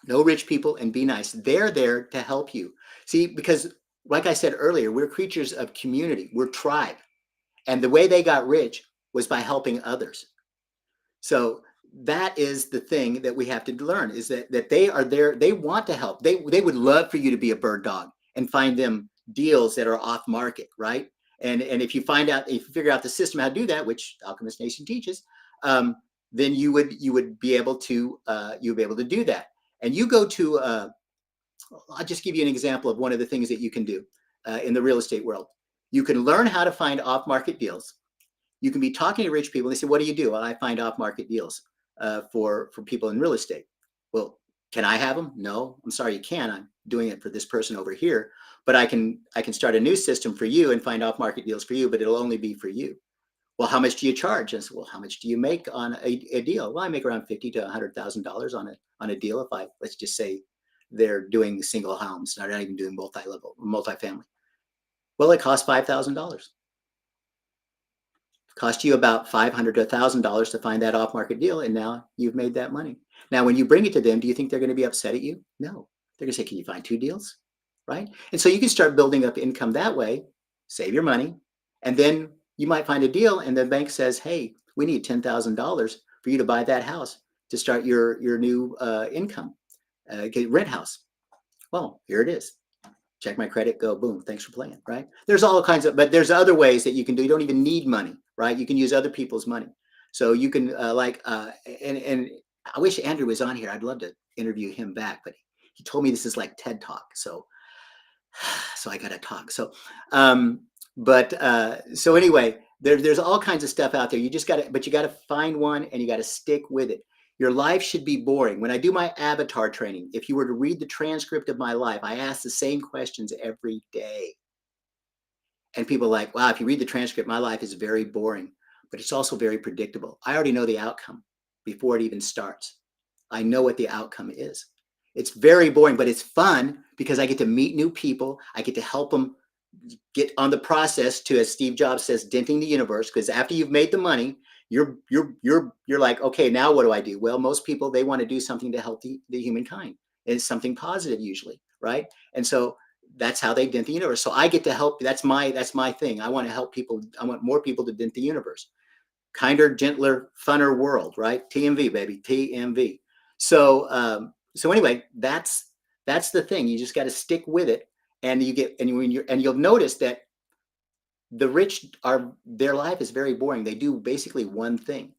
No rich people and be nice. They're there to help you. See, because like I said earlier, we're creatures of community. We're tribe. And the way they got rich was by helping others. So that is the thing that we have to learn, is that they are there. They want to help. They would love for you to be a bird dog and find them deals that are off market, right? And if you figure out the system how to do that, which Alchemist Nation teaches, then you would be able to do that. And you go to I'll just give you an example of one of the things that you can do in the real estate world. You can learn how to find off market deals. You can be talking to rich people. They say, what do you do? Well, I find off market deals for people in real estate. Well, can I have them? No, I'm sorry, you can't. I'm doing it for this person over here, but I can start a new system for you and find off market deals for you, but it'll only be for you. Well, how much do you charge? And I said, well, how much do you make on a deal? Well, I make around $50,000 to $100,000 on a deal. If let's just say they're doing single homes, they're not even doing multifamily. Well, it costs $5,000. Cost you about $500 to $1,000 to find that off-market deal, and now you've made that money. Now, when you bring it to them, do you think they're going to be upset at you? No. They're going to say, can you find 2 deals? Right? And so you can start building up income that way, save your money, and then you might find a deal, and the bank says, hey, we need $10,000 for you to buy that house to start your new income, get rent house. Well, here it is. Check my credit, go, boom, thanks for playing, right? There's all kinds of, but there's other ways that you can do. You don't even need money, right? You can use other people's money. So you can and I wish Andrew was on here. I'd love to interview him back, but he told me this is like TED Talk. So I got to talk. So, so anyway, there's all kinds of stuff out there. You just got to, but you got to find one and you got to stick with it. Your life should be boring. When I do my avatar training, if you were to read the transcript of my life, I ask the same questions every day. And people are like, wow, if you read the transcript, my life is very boring, but it's also very predictable. I already know the outcome before it even starts. I know what the outcome is. It's very boring, but it's fun because I get to meet new people. I get to help them get on the process to, as Steve Jobs says, denting the universe. Because after you've made the money, you're like, okay, now what do I do? Well, most people, they want to do something to help the humankind. It's something positive usually, right? And so that's how they dent the universe. So I get to help. That's my thing. I want to help people. I want more people to dent the universe. Kinder, gentler, funner world, right? TMV, baby, TMV. So anyway, that's the thing. You just got to stick with it, and you'll notice that the rich their life is very boring. They do basically one thing,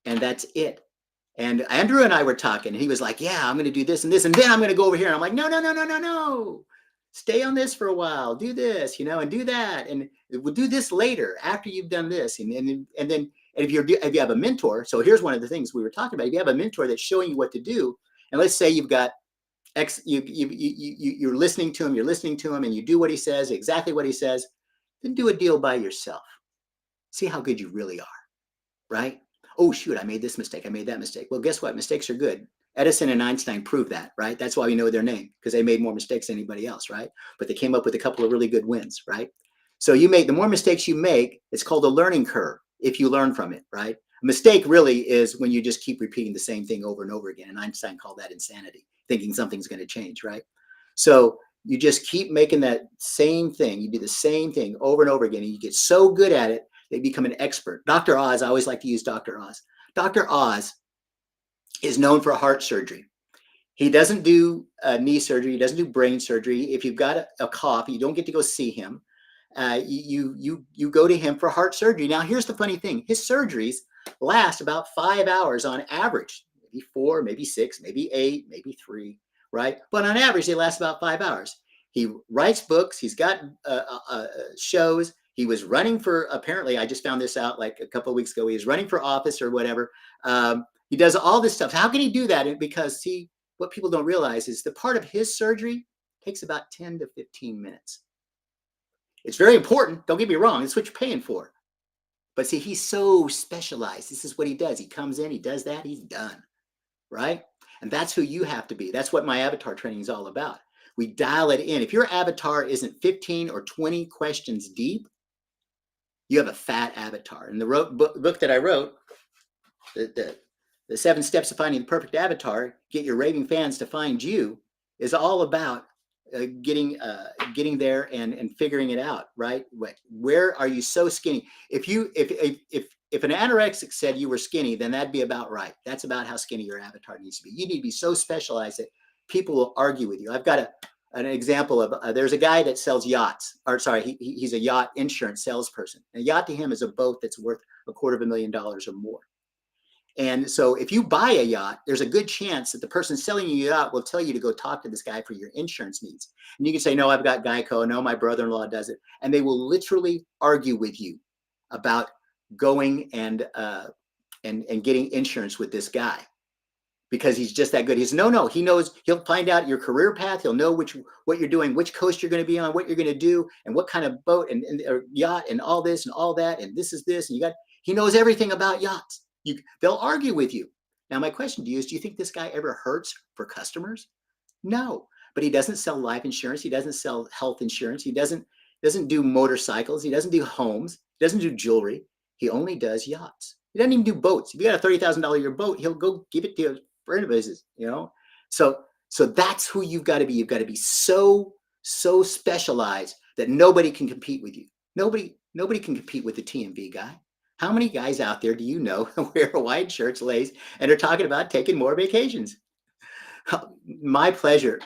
and that's it. And Andrew and I were talking, and he was like, yeah, I'm going to do this and this, and then I'm going to go over here. And I'm like, no, no, no, no, no, no. Stay on this for a while. Do this, and do that. And we'll do this later after you've done this. And then if you have a mentor, so here's one of the things we were talking about. If you have a mentor that's showing you what to do, and let's say you've got you're listening to him, and you do what he says, exactly what he says, then do a deal by yourself. See how good you really are, right? Oh, shoot, I made this mistake. I made that mistake. Well, guess what? Mistakes are good. Edison and Einstein proved that, right? That's why we know their name, because they made more mistakes than anybody else, right? But they came up with a couple of really good wins, right? So the more mistakes you make, it's called a learning curve if you learn from it, right? A mistake really is when you just keep repeating the same thing over and over again. And Einstein called that insanity, thinking something's going to change, right? So you just keep making that same thing. You do the same thing over and over again, and you get so good at it, they become an expert. Dr. Oz, I always like to use Dr. Oz. Dr. Oz is known for heart surgery. He doesn't do knee surgery. He doesn't do brain surgery. If you've got a cough, you don't get to go see him. You go to him for heart surgery. Now, here's the funny thing. His surgeries last about 5 hours on average, maybe 4, maybe 6, maybe 8, maybe 3, right? But on average, they last about 5 hours. He writes books. He's got shows. He was running for, apparently, I just found this out like a couple of weeks ago. He was running for office or whatever. He does all this stuff. How can he do that? Because what people don't realize is the part of his surgery takes about 10 to 15 minutes. It's very important. Don't get me wrong. It's what you're paying for. But see, he's so specialized. This is what he does. He comes in, he does that, he's done, right? And that's who you have to be. That's what my avatar training is all about. We dial it in. If your avatar isn't 15 or 20 questions deep, you have a fat avatar. And the book that I wrote, the 7 Steps to Finding the Perfect Avatar, Get Your Raving Fans to Find You, is all about getting there and figuring it out, right? Where are you so skinny? If an anorexic said you were skinny, then that'd be about right. That's about how skinny your avatar needs to be. You need to be so specialized that people will argue with you. I've got an example of there's a guy that sells yachts, or sorry, he's a yacht insurance salesperson. A yacht to him is a boat that's worth $250,000 or more. And so if you buy a yacht, there's a good chance that the person selling you a yacht will tell you to go talk to this guy for your insurance needs. And you can say, no, I've got Geico. No, my brother-in-law does it. And they will literally argue with you about going and getting insurance with this guy because he's just that good. He's no, he knows, he'll find out your career path. He'll know what you're doing, which coast you're going to be on, what you're going to do, and what kind of boat and or yacht and all this and all that. And this is this. And he knows everything about yachts. They'll argue with you. Now, my question to you is, do you think this guy ever hurts for customers? No, but he doesn't sell life insurance. He doesn't sell health insurance. He doesn't do motorcycles. He doesn't do homes. He doesn't do jewelry. He only does yachts. He doesn't even do boats. If you got a $30,000 your boat, he'll go give it to a friend of his, So that's who you've got to be. You've got to be so specialized that nobody can compete with you. Nobody can compete with the TMV guy. How many guys out there do you know wear Hawaiian shirts, lace, and are talking about taking more vacations? My pleasure.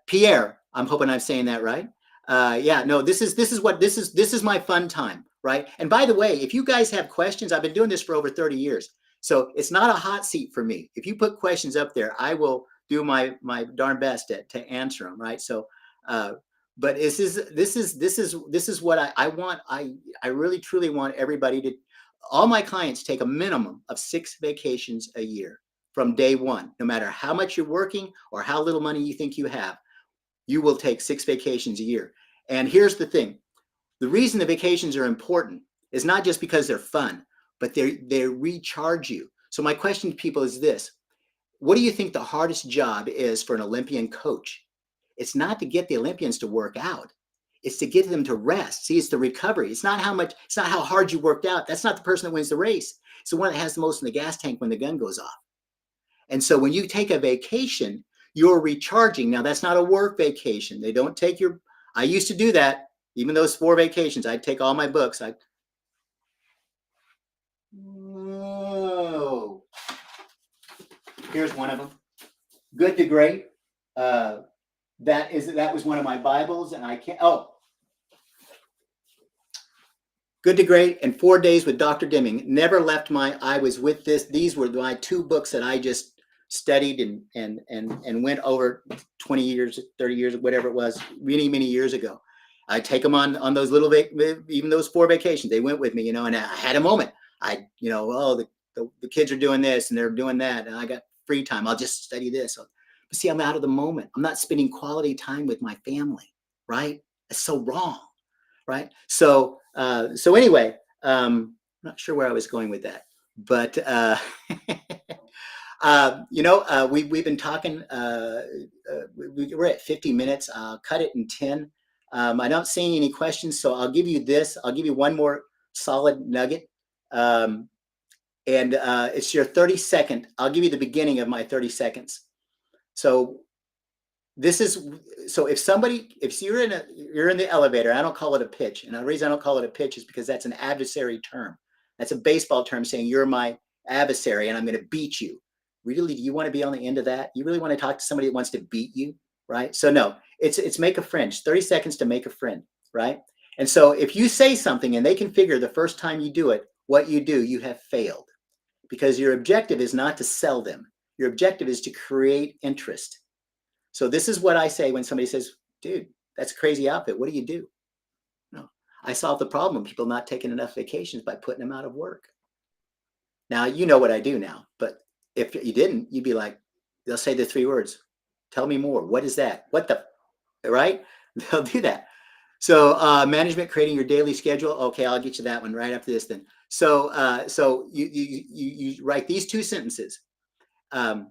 Pierre, I'm hoping I'm saying that right. This is my fun time, right? And by the way, if you guys have questions, I've been doing this for over 30 years. So it's not a hot seat for me. If you put questions up there, I will do my darn best to answer them, right? So but this is what I want. I really truly want everybody to, all my clients take a minimum of 6 vacations a year from day one. No matter how much you're working or how little money you think you have, you will take 6 vacations a year. And here's the thing. The reason the vacations are important is not just because they're fun, but they recharge you. So my question to people is this: what do you think the hardest job is for an Olympian coach? It's not to get the Olympians to work out. It's to get them to rest. See, it's the recovery. It's not how hard you worked out. That's not the person that wins the race. It's the one that has the most in the gas tank when the gun goes off. And so when you take a vacation, you're recharging. Now, that's not a work vacation. They don't take I used to do that. Even those 4 vacations, I'd take all my books. Whoa. Here's one of them. Good to Great. That was one of my Bibles, and I can't. Oh, Good to Great and 4 Days with Dr. Deming. Never left I was with this. These were my two books that I just studied and went over 20 years, 30 years, whatever it was, many, many years ago. I take them on those little, even those 4 vacations. They went with me, and I had a moment. The kids are doing this and they're doing that, and I got free time. I'll just study this. But see, I'm out of the moment. I'm not spending quality time with my family, right? It's so wrong, right? So anyway, I'm not sure where I was going with that, but we've been talking. We're at 50 minutes. I'll cut it in 10. I don't see any questions, so I'll give you this. I'll give you one more solid nugget, and it's your 30-second. I'll give you the beginning of my 30 seconds. So if you're in the elevator, I don't call it a pitch. And the reason I don't call it a pitch is because that's an adversary term. That's a baseball term saying you're my adversary and I'm going to beat you. Really, do you want to be on the end of that? You really want to talk to somebody that wants to beat you, right? So no, it's make a friend. 30 seconds to make a friend, right? And so if you say something and they can figure the first time you do it, what you do, you have failed, because your objective is not to sell them. Your objective is to create interest. So this is what I say when somebody says, dude, that's a crazy outfit. What do you do? No, I solve the problem of people not taking enough vacations by putting them out of work. Now, you know what I do now, but if you didn't, you'd be like, they'll say the 3 words. Tell me more. What is that? What the, right? They'll do that. So management, creating your daily schedule. Okay, I'll get you that one right after this then. So you write these 2 sentences. The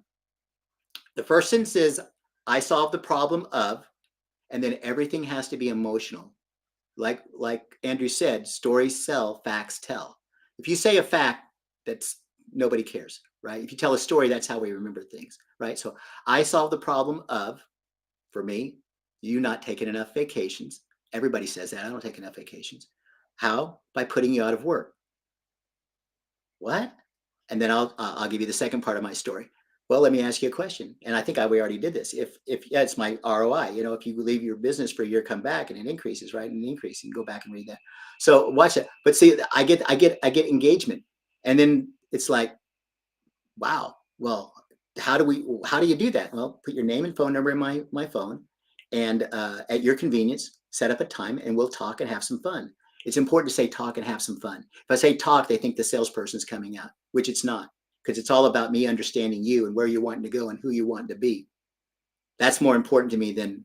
first sentence is, I solve the problem of, and then everything has to be emotional. Like Andrew said, stories sell, facts tell. If you say a fact, that's nobody cares, right? If you tell a story, that's how we remember things, right? So I solve the problem of, for me, you not taking enough vacations. Everybody says that. I don't take enough vacations. How? By putting you out of work. What? And then I'll give you the second part of my story. Well, let me ask you a question. And I think we already did this. If it's my ROI, if you leave your business for a year, come back and it increases, right? And increase, you can go back and read that. So watch that. But see, I get engagement. And then it's like, wow, well, how do you do that? Well, put your name and phone number in my phone, and at your convenience, set up a time and we'll talk and have some fun. It's important to say talk and have some fun. If I say talk, they think the salesperson's coming out, which it's not, because it's all about me understanding you and where you're wanting to go and who you want to be. That's more important to me than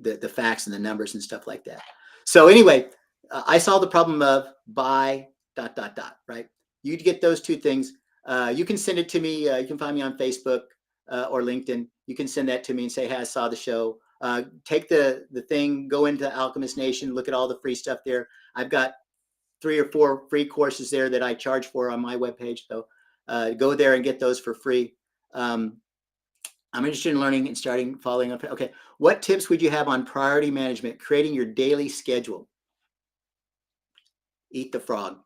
the facts and the numbers and stuff like that. So anyway, I solved the problem of by ... right? You get those 2 things. You can send it to me. You can find me on Facebook or LinkedIn. You can send that to me and say, hey, I saw the show. Take the thing, go into Alchemist Nation, look at all the free stuff there. I've got 3 or 4 free courses there that I charge for on my webpage. So go there and get those for free. I'm interested in learning and following up. Okay. What tips would you have on priority management, creating your daily schedule? Eat the frog.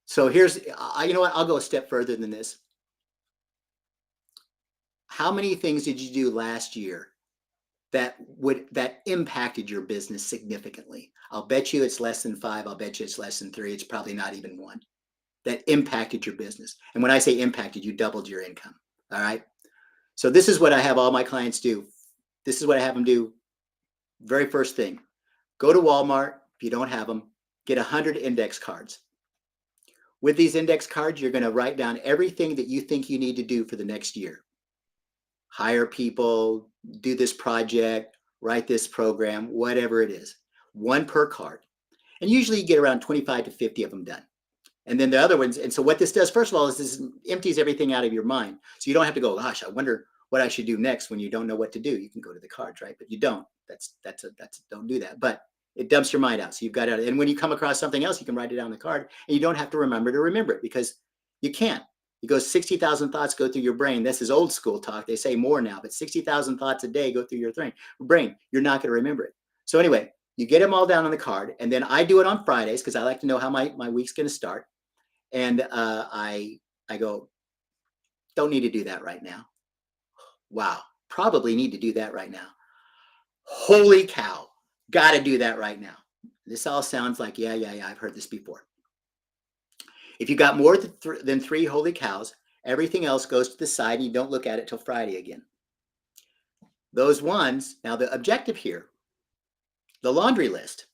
So you know what? I'll go a step further than this. How many things did you do last year that impacted your business significantly? I'll bet you it's less than 5. I'll bet you it's less than 3. It's probably not even 1 that impacted your business. And when I say impacted, you doubled your income. All right. So this is what I have all my clients do. This is what I have them do. Very first thing, go to Walmart. If you don't have them, get 100 index cards. With these index cards, you're going to write down everything that you think you need to do for the next year. Hire people, do this project, write this program, whatever it is. 1 per card. And usually you get around 25 to 50 of them done. And then the other ones, and so what this does, first of all, is this empties everything out of your mind. So you don't have to go, gosh, I wonder what I should do next when you don't know what to do. You can go to the cards, right? But you don't. Don't do that. But it dumps your mind out. So you've got it. And when you come across something else, you can write it down on the card, and you don't have to remember it, because you can't. It goes 60,000 thoughts go through your brain. This is old school talk. They say more now, but 60,000 thoughts a day go through your brain. You're not going to remember it. So anyway, you get them all down on the card. And then I do it on Fridays because I like to know how my week's going to start. And I go, don't need to do that right now. Wow, probably need to do that right now. Holy cow, got to do that right now. This all sounds like, yeah, I've heard this before. If you got more than 3 holy cows, everything else goes to the side and you don't look at it till Friday again. Those ones, now the objective here, the laundry list,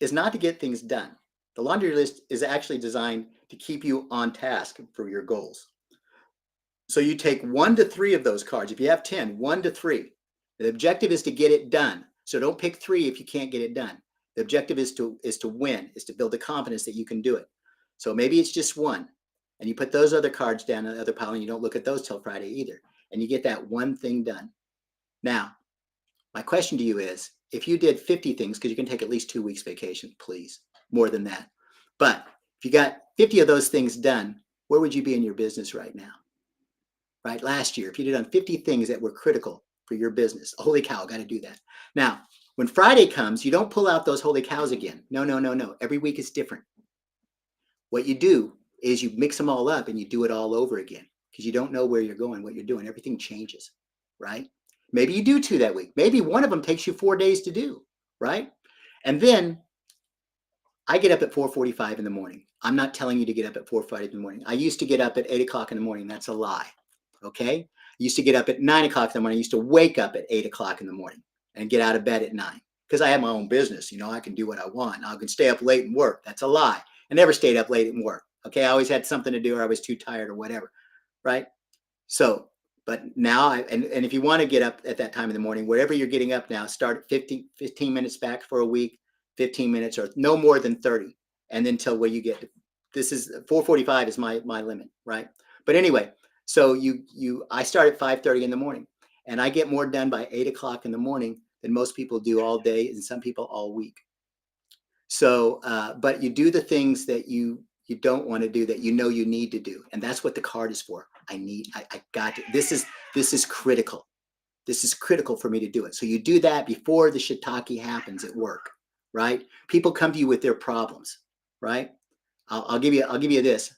is not to get things done. The laundry list is actually designed to keep you on task for your goals. So you take 1 to 3 of those cards. If you have 10, 1 to 3. The objective is to get it done. So don't pick 3 if you can't get it done. The objective is to win, is to build the confidence that you can do it. So maybe it's just 1, and you put those other cards down in the other pile, and you don't look at those till Friday either, and you get that one thing done. Now, my question to you is, if you did 50 things, because you can take at least 2 weeks vacation, please, more than that. But if you got 50 of those things done, where would you be in your business right now? Right? Last year, if you did on 50 things that were critical for your business, holy cow, got to do that. Now, when Friday comes, you don't pull out those holy cows again. No. Every week is different. What you do is you mix them all up and you do it all over again, because you don't know where you're going, what you're doing. Everything changes, right? Maybe you do 2 that week. Maybe one of them takes you 4 days to do, right? And then I get up at 4:45 in the morning. I'm not telling you to get up at 4:45 in the morning. I used to get up at 8 o'clock in the morning. That's a lie. Okay. I used to get up at 9 o'clock in the morning. I used to wake up at 8 o'clock in the morning and get out of bed at 9, because I have my own business. I can do what I want. I can stay up late and work. That's a lie. I never stayed up late and work. Okay. I always had something to do, or I was too tired or whatever. Right. So, but now, and if you want to get up at that time in the morning, wherever you're getting up now, start at 15 minutes back for a week, 15 minutes or no more than 30. And then till where you get to, this is 4:45 is my limit. Right. But anyway, so I start at 5:30 in the morning, and I get more done by 8 o'clock in the morning than most people do all day, and some people all week. So, but you do the things that you don't want to do, that you need to do, and that's what the card is for. I got to. This is critical. This is critical for me to do it. So you do that before the shiitake happens at work, right? People come to you with their problems, right? I'll give you this.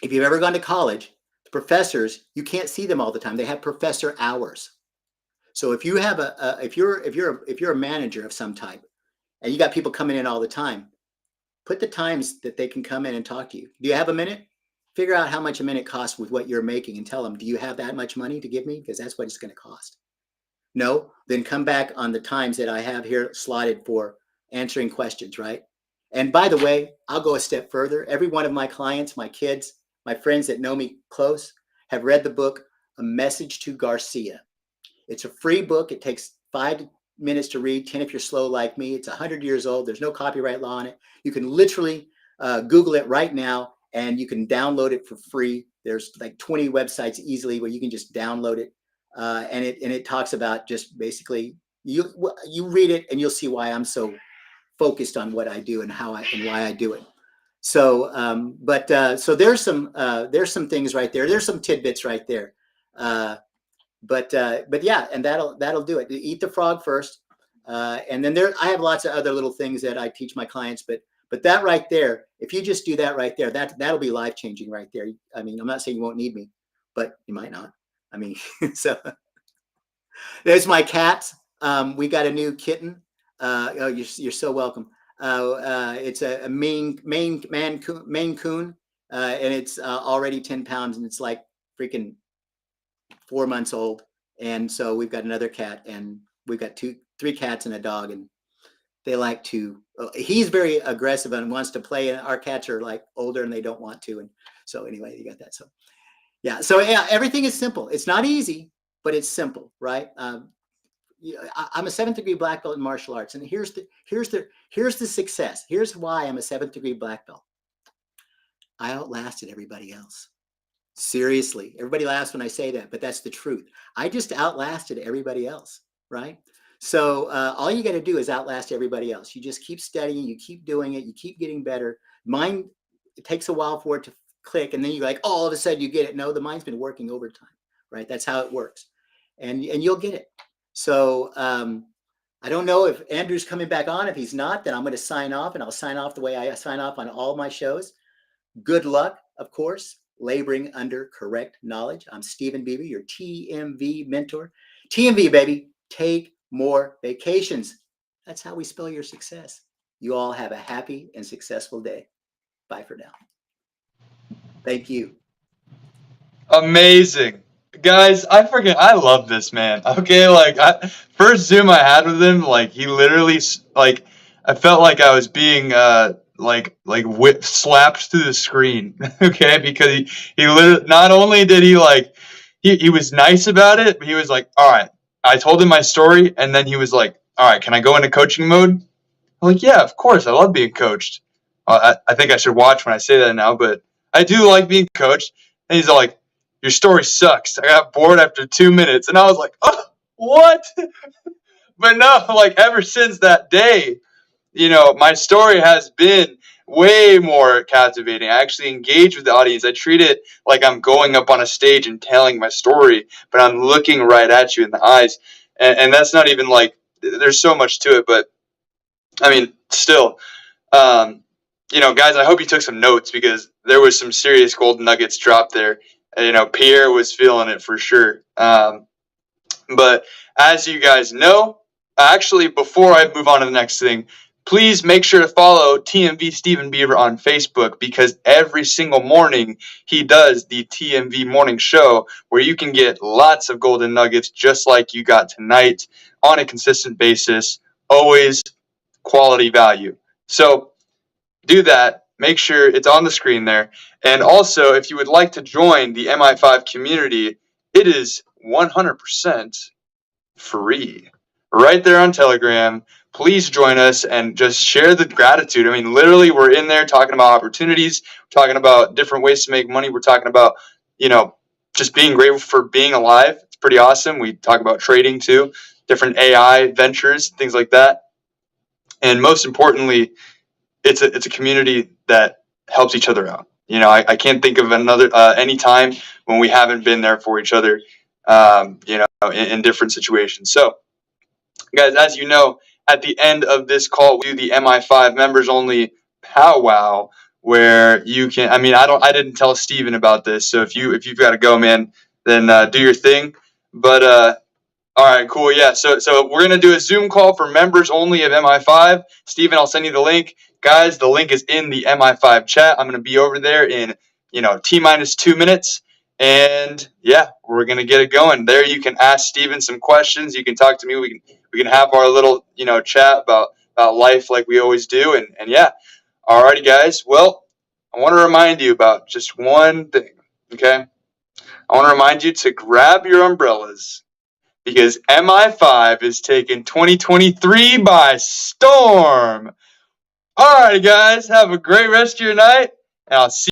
If you've ever gone to college, the professors, you can't see them all the time. They have professor hours. So if you have if you're a manager of some type, and you got people coming in all the time, put the times that they can come in and talk to you. Do you have a minute? Figure out how much a minute costs with what you're making, and tell them, do you have that much money to give me? Because that's what it's going to cost. No? Then come back on the times that I have here slotted for answering questions, right? And by the way, I'll go a step further. Every one of my clients, my kids, my friends that know me close, have read the book, A Message to Garcia. It's a free book. It takes 5 minutes to read, 10 if you're slow like me. It's 100 years old. There's no copyright law on it. You can literally Google it right now, and you can download it for free. There's like 20 websites easily where you can just download it. And it talks about just basically, you read it and you'll see why I'm so focused on what I do and why I do it. So, so there's some things right there. There's some tidbits right there. But yeah, and that'll do it. Eat the frog first, and then I have lots of other little things that I teach my clients. But that right there, if you just do that right there, that'll be life changing right there. I mean, I'm not saying you won't need me, but you might not. I mean, so there's my cats. We got a new kitten. Oh, you're so welcome. It's a Maine Coon, and it's already 10 pounds, and it's like freaking 4 months old. And so we've got another cat, and we've got 3 cats and a dog, and they like to, he's very aggressive and wants to play, and our cats are like older and they don't want to. And so anyway, you got that. So yeah, everything is simple. It's not easy, but it's simple, right? I'm a 7th degree black belt in martial arts, and here's the success. Here's why I'm a 7th degree black belt. I outlasted everybody else. Seriously, everybody laughs when I say that, but that's the truth. I just outlasted everybody else, right? So all you got to do is outlast everybody else. You just keep studying, you keep doing it, you keep getting better. Mind, it takes a while for it to click, and then you're like, oh, all of a sudden you get it. No, the mind's been working overtime, right? That's how it works, and you'll get it. So I don't know if Andrew's coming back on. If he's not, then I'm going to sign off, and I'll sign off the way I sign off on all my shows. Good luck, of course, laboring under correct knowledge. I'm Stephen Beaver, your TMV mentor. TMV, baby, take more vacations. That's how we spell your success. You all have a happy and successful day. Bye for now. Thank you. Amazing. Guys, I love this man. Okay, like first Zoom I had with him, like he literally like I felt like I was being slapped through the screen. Okay, because he literally not only did he like he was nice about it, but he was like, "All right." I told him my story and then he was like, "All right, can I go into coaching mode?" I'm like, "Yeah, of course. I love being coached." I think I should watch when I say that now, but I do like being coached. And he's all like, "Your story sucks. I got bored after 2 minutes." And I was like, "Oh, what?" But no, like ever since that day, my story has been way more captivating. I actually engage with the audience. I treat it like I'm going up on a stage and telling my story, but I'm looking right at you in the eyes. And that's not even like, there's so much to it, but I mean, still, um, guys, I hope you took some notes because there was some serious gold nuggets dropped there. Pierre was feeling it for sure. But as you guys know, actually, before I move on to the next thing, please make sure to follow TMV Stephen Beaver on Facebook because every single morning he does the TMV morning show where you can get lots of golden nuggets just like you got tonight on a consistent basis, always quality value. So do that. Make sure it's on the screen there. And also, if you would like to join the MI5 community, it is 100% free right there on Telegram. Please join us and just share the gratitude. I mean, literally, we're in there talking about opportunities, we're talking about different ways to make money. We're talking about, just being grateful for being alive. It's pretty awesome. We talk about trading too, different AI ventures, things like that. And most importantly, it's a community that helps each other out. I can't think of any time when we haven't been there for each other, in different situations. So, guys, as you know, at the end of this call, we do the MI5 members only powwow where you can. I mean, I didn't tell Steven about this, so if you've got to go, man, then do your thing. But all right, cool. Yeah. So we're gonna do a Zoom call for members only of MI5. Steven, I'll send you the link. Guys, the link is in the MI5 chat. I'm gonna be over there in T-minus 2 minutes. And yeah, we're gonna get it going. There you can ask Steven some questions. You can talk to me. We can have our little, chat about life like we always do. And yeah. Alrighty, guys. Well, I want to remind you about just one thing. Okay? I want to remind you to grab your umbrellas because MI5 is taking 2023 by storm. All right, guys, have a great rest of your night, and I'll see